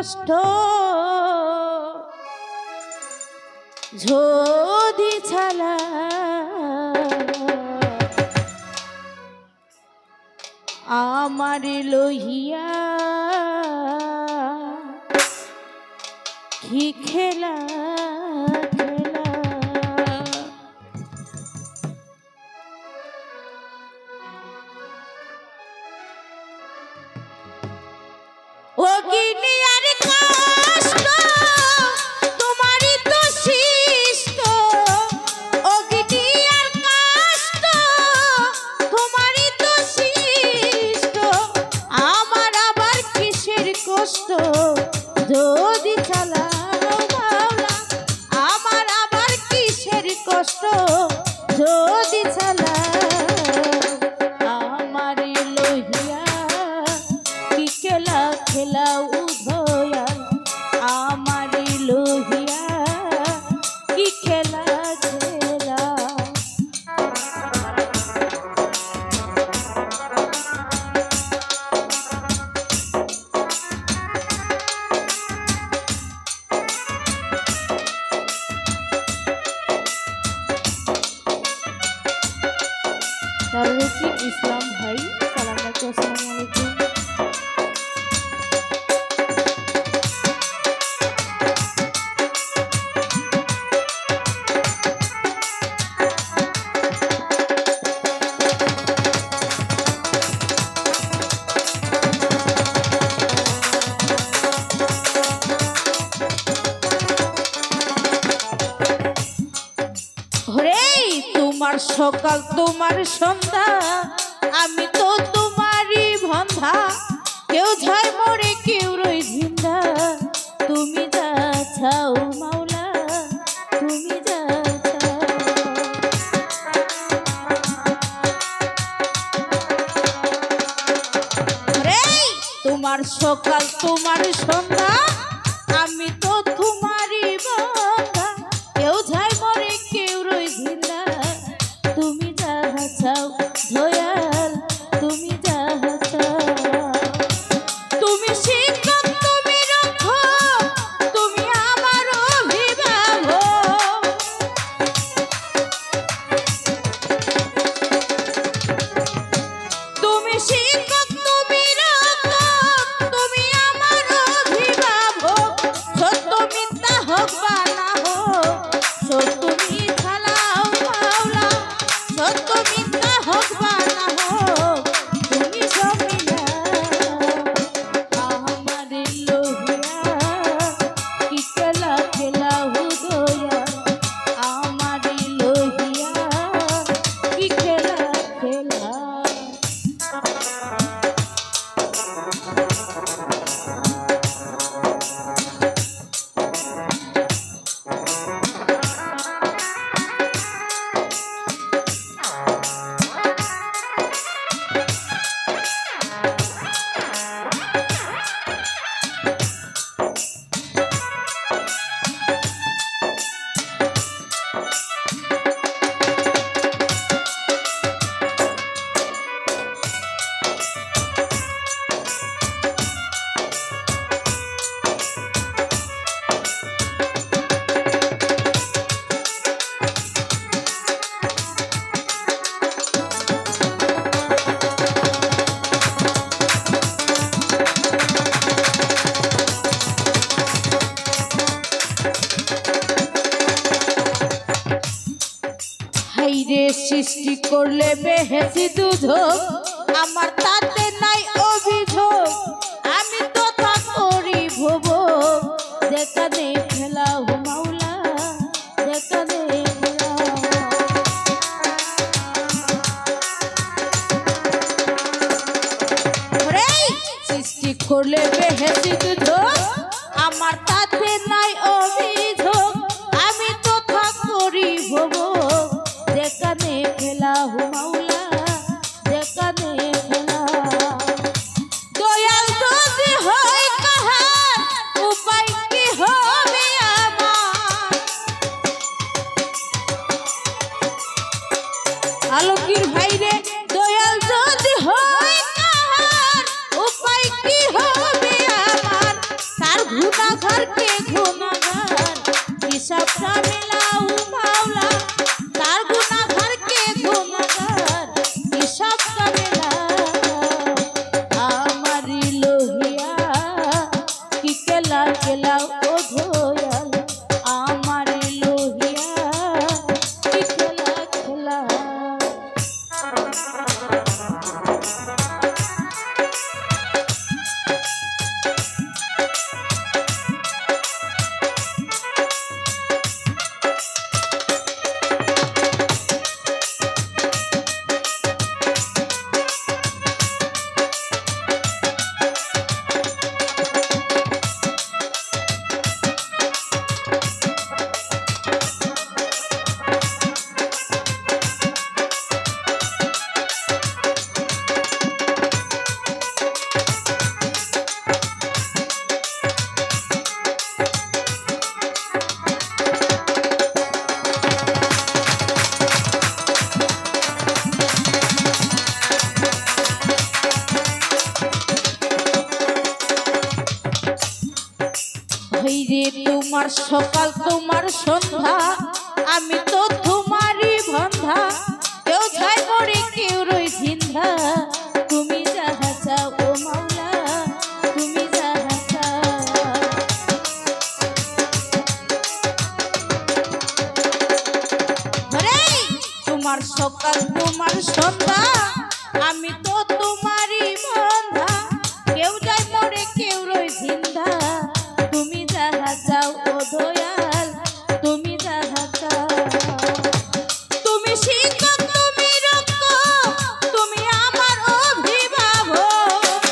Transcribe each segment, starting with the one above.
কষ্ট যদি ছালা আমার লহিয়া কি খেলা ও গিনি আর কষ্ট তোমারই তো সৃষ্ট ও গিনি আর কষ্ট তোমারই তো সৃষ্ট আমার আবার কিসের কষ্ট যদি চালাও মাওলা আমার আবার কিসের কষ্ট যদি চালাও আমার লহিয়া কি খেলা খেলা উধয়া আমার লহিয়া কি খেলা খেলা ইসলাম ভাই সালাম আলাইকুম। আসসালামু আলাইকুম। তোমার সকাল তোমার সন্ধ্যা আমি তো তোমারই বন্ধা কেউ যায় মরে কেউ রই জিন্দা তুমি যা চাও মাওলা তুমি যা চাও তোমার সকাল তোমার সন্ধ্যা আমি তো তোমারই বন্ধা কেউ যায় মরে কেউ রই জিন্দা তুমি যাহা চাও দয়াল তুমি যাহা চাও তুমি শিক্ষক তুমি রক্ষক তুমি আমার অভিভাবক তুমি শিক্ষক তুমি রক্ষক তুমি আমার অভিভাবক সত্য মিথ্যা হোক বা না হোক সত্য মিথ্যা লাও মাওলা সত্য মিথ্যা হোক বা না হোক তুমি সব মিলাও আমার লহিয়া কি খেলা খেলা হুদয়া আমার লহিয়া কি খেলা খেলা হাইরে সৃষ্টি করলে বেহেসি দুধক আমার তাতে নাই অভিযোগ আমি তো তা করি ভব দেখা দে ফেলাও মাওলা দেখা দে সৃষ্টি করলে বেহেসি দুধক আমার তাতে নাই অভিযোগ আমি তো তা করি ভব যেখানে ফেলা মাওলা যেখানে ফেলা দয়াল যদি হয় কাহার উপায় কি হবে আমার আলোকির ভাইরে দয়াল যদি হয় কাহার উপায় কি হবে আমার তার এই রে তোমার সকাল তোমার সন্ধ্যা আমি তো তোমারই বন্ধা কেউ চাই পড়ে কেউ রই জিন্ধা তুমি যাহা চাও ও মাওলা তুমি যাহা চাও তোমার সকাল তোমার সন্ধ্যা আমি তো তোমারই বন্ধা কেউ যাই পড়ে কেউ রই জিন্ধা তুমি যাহা চাও ও দয়াল তুমি যাহা চাও তুমি শিক্ষক তুমি রক্ষক তুমি আমার অভিভাবক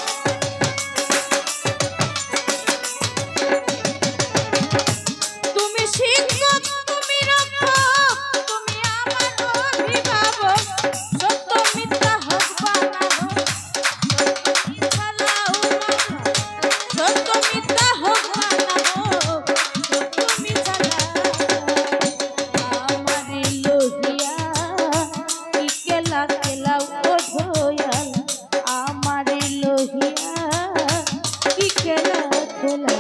তুমি শিক্ষক তুমি রক্ষক তুমি আমার অভিভাবক সত্য মিথ্যা হক বানাও সত্য মিথ্যা হক বানাও তুমি ছাড়া আমারে লোহিয়া কি কেলা কেলাও ও দয়াল আমারে লোহিয়া কি কেলা কেলা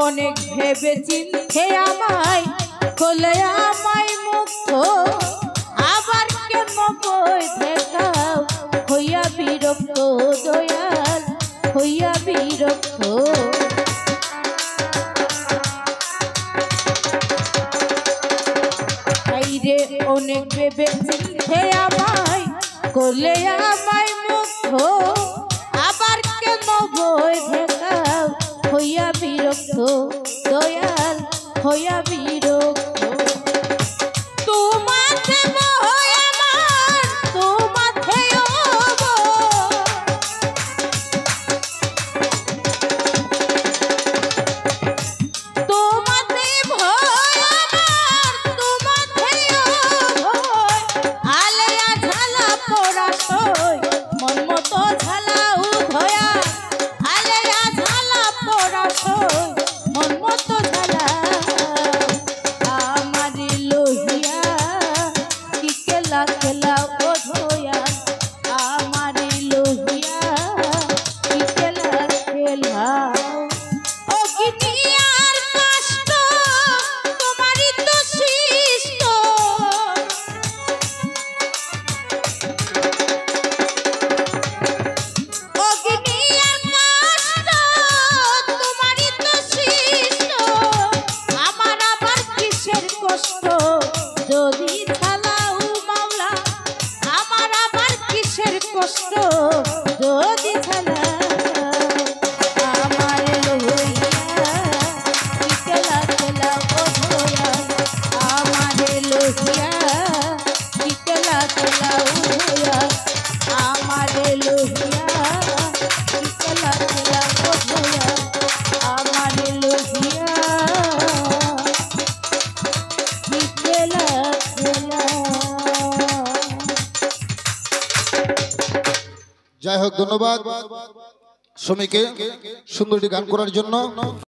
অনেক ভেবে চিন্তে আমায় খোলে আমায় মুক্ত আবার কেন বই দেখাও হইয়া বিরক্ত দয়াল হইয়া বিরক্ত রে অনেক ভেবে চিন্তে আমায় খোলে আমায় মুক্ত আবার কেন বই দেখাও হইয়া বিরক্ত দয়াল হইয়া বিরক্ত তোমাতে বয় আমার তোমাতে তোমাতে ভয় আমার তোমাতে আলেয়া ঝালা পড়া সই মন মতো ঝালা উভয়া আলেয়া ঝালা পড়া সই মন মতো ঝালা আমারে লোহিয়া কি কেলা কেলা ও ধোয়া আমারে লোহিয়া কি কেলা কেলা ও গিনিয়ার কষ্ট তোমারই তো সৃষ্ট অগ্নিয়ার কষ্ট তোমারই তো সৃষ্ট আমার আবার কিসের কষ্ট যদি ঝালাও মাওলা আমার আবার কিসের কষ্ট যদি ঝালাও আমার লোহিয়া কি কেলা কেলা ও ধোয়া আমার লোহিয়া কি কেলা কেলা ও ধোয়া আমার লোহিয়া কি কেলা কেলা ও ধোয়া আমার লোহিয়া কি কেলা কেলা যাই হোক ধন্যবাদ সুমিকে সুন্দর একটি গান করার জন্য।